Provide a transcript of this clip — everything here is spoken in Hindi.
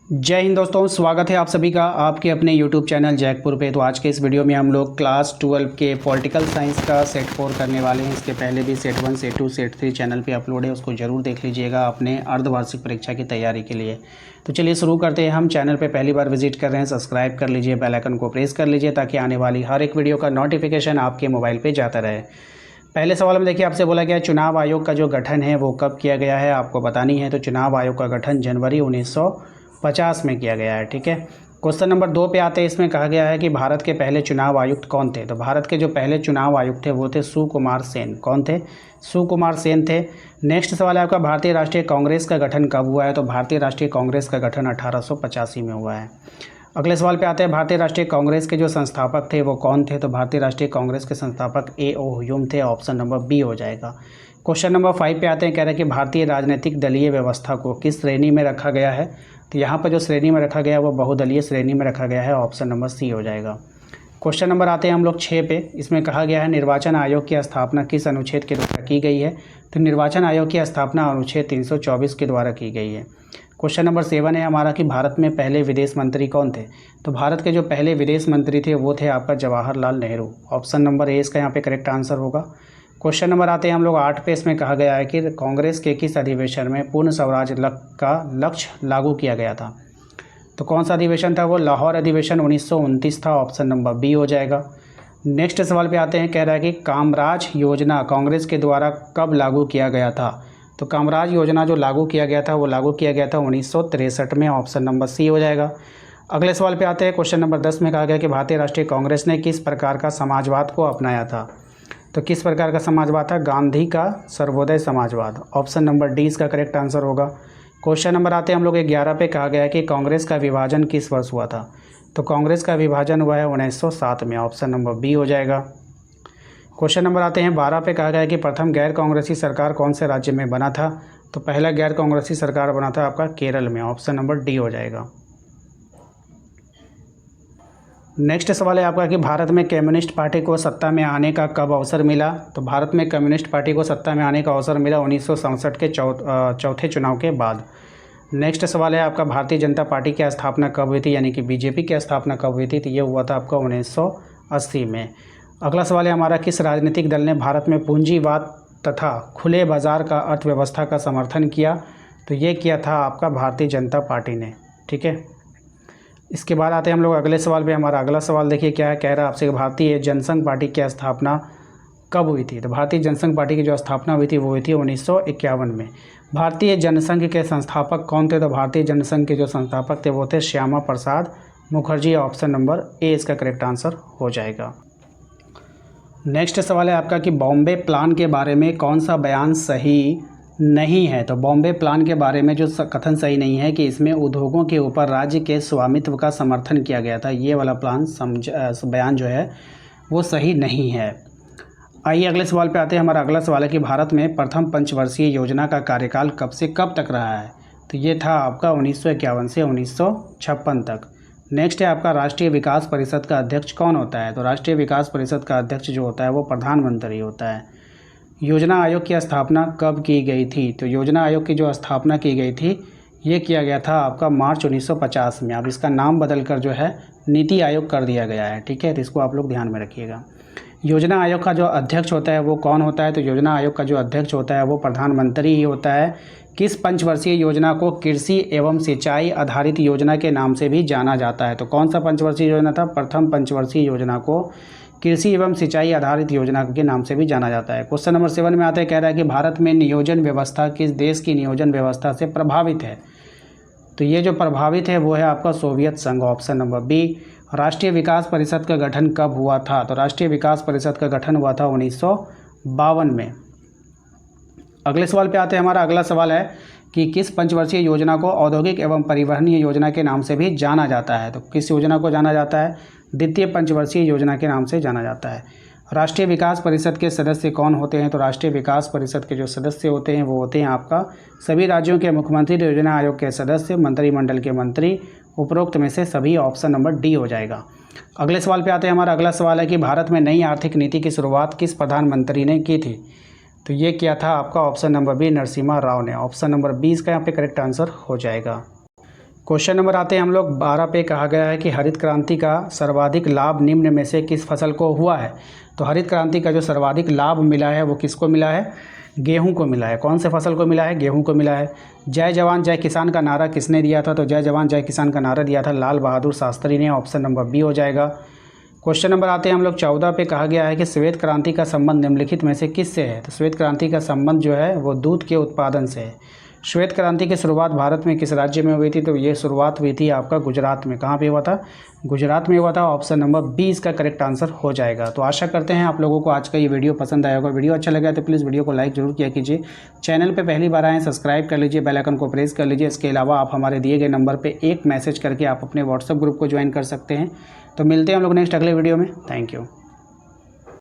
जय हिंद दोस्तों, स्वागत है आप सभी का आपके अपने YouTube चैनल जैकपुर पे। तो आज के इस वीडियो में हम लोग क्लास 12 के पॉलिटिकल साइंस का सेट 4 करने वाले हैं। इसके पहले भी सेट 1, सेट 2, सेट 3 चैनल पे अपलोड है, उसको ज़रूर देख लीजिएगा अपने अर्धवार्षिक परीक्षा की तैयारी के लिए। तो चलिए शुरू करते हैं। हम चैनल पर पहली बार विजिट कर रहे हैं, सब्सक्राइब कर लीजिए, बेल आइकन को प्रेस कर लीजिए ताकि आने वाली हर एक वीडियो का नोटिफिकेशन आपके मोबाइल पर जाता रहे। पहले सवाल में देखिए, आपसे बोला गया चुनाव आयोग का जो गठन है वो कब किया गया है, आपको बतानी है। तो चुनाव आयोग का गठन जनवरी 1950 में किया गया है। ठीक है, क्वेश्चन नंबर 2 पे आते हैं। इसमें कहा गया है कि भारत के पहले चुनाव आयुक्त कौन थे। तो भारत के जो पहले चुनाव आयुक्त थे वो थे सुकुमार सेन। कौन थे? सुकुमार सेन थे। नेक्स्ट सवाल है आपका, भारतीय राष्ट्रीय कांग्रेस का गठन कब हुआ है। तो भारतीय राष्ट्रीय कांग्रेस का गठन 1885 में हुआ है। अगले सवाल पे आते हैं, भारतीय राष्ट्रीय कांग्रेस के जो संस्थापक थे वो कौन थे। तो भारतीय राष्ट्रीय कांग्रेस के संस्थापक A.O. ह्यूम थे। ऑप्शन नंबर बी हो जाएगा। क्वेश्चन नंबर 5 पे आते हैं। कह रहे हैं कि भारतीय राजनीतिक दलीय व्यवस्था को किस श्रेणी में रखा गया है। तो यहाँ पर जो श्रेणी में रखा गया है वो बहुदलीय श्रेणी में रखा गया है। ऑप्शन नंबर सी हो जाएगा। क्वेश्चन नंबर आते हैं हम लोग 6 पे। इसमें कहा गया है निर्वाचन आयोग की स्थापना किस अनुच्छेद के द्वारा की गई है। तो निर्वाचन आयोग की स्थापना अनुच्छेद 324 के द्वारा की गई है। क्वेश्चन नंबर 7 है हमारा कि भारत में पहले विदेश मंत्री कौन थे। तो भारत के जो पहले विदेश मंत्री थे वो थे आपका Jawaharlal Nehru. Option number A इसका यहाँ पे करेक्ट आंसर होगा। क्वेश्चन नंबर आते हैं हम लोग 8 पे। इसमें कहा गया है कि कांग्रेस के किस अधिवेशन में पूर्ण स्वराज का लक्ष्य लागू किया गया था। तो कौन सा अधिवेशन था वो? लाहौर अधिवेशन 1929 था। ऑप्शन नंबर बी हो जाएगा। नेक्स्ट सवाल पे आते हैं। कह रहा है कि कामराज योजना कांग्रेस के द्वारा कब लागू किया गया था। तो कामराज योजना जो लागू किया गया था वो लागू किया गया था 1963 में। ऑप्शन नंबर सी हो जाएगा। अगले सवाल पे आते हैं। क्वेश्चन नंबर 10 में कहा गया कि भारतीय राष्ट्रीय कांग्रेस ने किस प्रकार का समाजवाद को अपनाया था। तो किस प्रकार का समाजवाद था? गांधी का सर्वोदय समाजवाद। ऑप्शन नंबर डी इसका करेक्ट आंसर होगा। क्वेश्चन नंबर आते हैं हम लोग 11 पे। कहा गया है कि कांग्रेस का विभाजन किस वर्ष हुआ था। तो कांग्रेस का विभाजन हुआ है 1907 में। ऑप्शन नंबर बी हो जाएगा। क्वेश्चन नंबर आते हैं 12 पे। कहा गया है कि प्रथम गैर कांग्रेसी सरकार कौन से राज्य में बना था। तो पहला गैर कांग्रेसी सरकार बना था आपका केरल में। ऑप्शन नंबर डी हो जाएगा। नेक्स्ट सवाल है आपका कि भारत में कम्युनिस्ट पार्टी को सत्ता में आने का कब अवसर मिला। तो भारत में कम्युनिस्ट पार्टी को सत्ता में आने का अवसर मिला 1967 के चौथे चुनाव के बाद। नेक्स्ट सवाल है आपका, भारतीय जनता पार्टी की स्थापना कब हुई थी, यानी कि बीजेपी की स्थापना कब हुई थी। तो ये हुआ था आपका 1980 में। अगला सवाल है हमारा, किस राजनीतिक दल ने भारत में पूंजीवाद तथा खुले बाजार का अर्थव्यवस्था का समर्थन किया। तो ये किया था आपका भारतीय जनता पार्टी ने। ठीक है, इसके बाद आते हैं हम लोग अगले सवाल पे। हमारा अगला सवाल देखिए क्या है। कह रहा है आपसे भारतीय जनसंघ पार्टी की स्थापना कब हुई थी। तो भारतीय जनसंघ पार्टी की जो स्थापना हुई थी वो हुई थी 1951 में। भारतीय जनसंघ के संस्थापक कौन थे। तो भारतीय जनसंघ के जो संस्थापक थे वो थे Shyama Prasad Mukherjee. Option number A इसका करेक्ट आंसर हो जाएगा। नेक्स्ट सवाल है आपका कि बॉम्बे प्लान के बारे में कौन सा बयान सही नहीं है। तो बॉम्बे प्लान के बारे में जो कथन सही नहीं है कि इसमें उद्योगों के ऊपर राज्य के स्वामित्व का समर्थन किया गया था, ये वाला बयान जो है वो सही नहीं है। आइए अगले सवाल पे आते हैं। हमारा अगला सवाल है कि भारत में प्रथम पंचवर्षीय योजना का कार्यकाल कब से कब तक रहा है। तो ये था आपका 1951 से 1956 तक। नेक्स्ट है आपका, राष्ट्रीय विकास परिषद का अध्यक्ष कौन होता है। तो राष्ट्रीय विकास परिषद का अध्यक्ष जो होता है वो प्रधानमंत्री होता है। योजना आयोग की स्थापना कब की गई थी। तो योजना आयोग की जो स्थापना की गई थी ये किया गया था आपका मार्च 1950 में। अब इसका नाम बदलकर जो है नीति आयोग कर दिया गया है। ठीक है, तो इसको आप लोग ध्यान में रखिएगा। योजना आयोग का जो अध्यक्ष होता है वो कौन होता है। तो योजना आयोग का जो अध्यक्ष होता है वो प्रधानमंत्री ही होता है। किस पंचवर्षीय योजना को कृषि एवं सिंचाई आधारित योजना के नाम से भी जाना जाता है। तो कौन सा पंचवर्षीय योजना था? प्रथम पंचवर्षीय योजना को कृषि एवं सिंचाई आधारित योजना के नाम से भी जाना जाता है। क्वेश्चन नंबर 7 में आते हैं। कह रहा है कि भारत में नियोजन व्यवस्था किस देश की नियोजन व्यवस्था से प्रभावित है। तो ये जो प्रभावित है वो है आपका सोवियत संघ। Option number B. राष्ट्रीय विकास परिषद का गठन कब हुआ था। तो राष्ट्रीय विकास परिषद का गठन हुआ था 1952 में। अगले सवाल पे आते हैं। हमारा अगला सवाल है कि किस पंचवर्षीय योजना को औद्योगिक एवं परिवहनीय योजना के नाम से भी जाना जाता है। तो किस योजना को जाना जाता है? द्वितीय पंचवर्षीय योजना के नाम से जाना जाता है। राष्ट्रीय विकास परिषद के सदस्य कौन होते हैं। तो राष्ट्रीय विकास परिषद के जो सदस्य होते हैं वो होते हैं आपका सभी राज्यों के मुख्यमंत्री, योजना आयोग के सदस्य, मंत्रिमंडल के मंत्री, उपरोक्त में से सभी। ऑप्शन नंबर डी हो जाएगा। अगले सवाल पे आते हैं। हमारा अगला सवाल है कि भारत में नई आर्थिक नीति की शुरुआत किस प्रधानमंत्री ने की थी। तो ये किया था आपका option number B Narasimha Rao ने। ऑप्शन नंबर बी इसका यहाँ पे करेक्ट आंसर हो जाएगा। क्वेश्चन नंबर आते हैं हम लोग 12 पे। कहा गया है कि हरित क्रांति का सर्वाधिक लाभ निम्न में से किस फसल को हुआ है। तो हरित क्रांति का जो सर्वाधिक लाभ मिला है वो किसको मिला है, गेहूं को मिला है। कौन से फसल को मिला है, गेहूं को मिला है। जय जवान जय किसान का नारा किसने दिया था, तो जय जवान जय किसान का नारा दिया था लाल बहादुर शास्त्री ने। ऑप्शन नंबर बी हो जाएगा। क्वेश्चन नंबर आते हैं हम लोग 14 पे। कहा गया है कि श्वेत क्रांति का संबंध निम्नलिखित में से किससे है। तो श्वेत क्रांति का संबंध जो है वो दूध के उत्पादन से है। श्वेत क्रांति की शुरुआत भारत में किस राज्य में हुई थी, तो ये शुरुआत हुई थी आपका गुजरात में। कहाँ पे हुआ था, गुजरात में हुआ था। ऑप्शन नंबर बी इसका करेक्ट आंसर हो जाएगा। तो आशा करते हैं आप लोगों को आज का ये वीडियो पसंद आया होगा। वीडियो अच्छा लगा तो प्लीज़ वीडियो को लाइक जरूर किया कीजिए। चैनल पे पहली बार आएँ सब्सक्राइब कर लीजिए, बेल आइकन को प्रेस कर लीजिए। इसके अलावा आप हमारे दिए गए नंबर पर एक मैसेज करके आप अपने व्हाट्सएप ग्रुप को ज्वाइन कर सकते हैं। तो मिलते हैं हम लोग नेक्स्ट अगले वीडियो में। Thank you.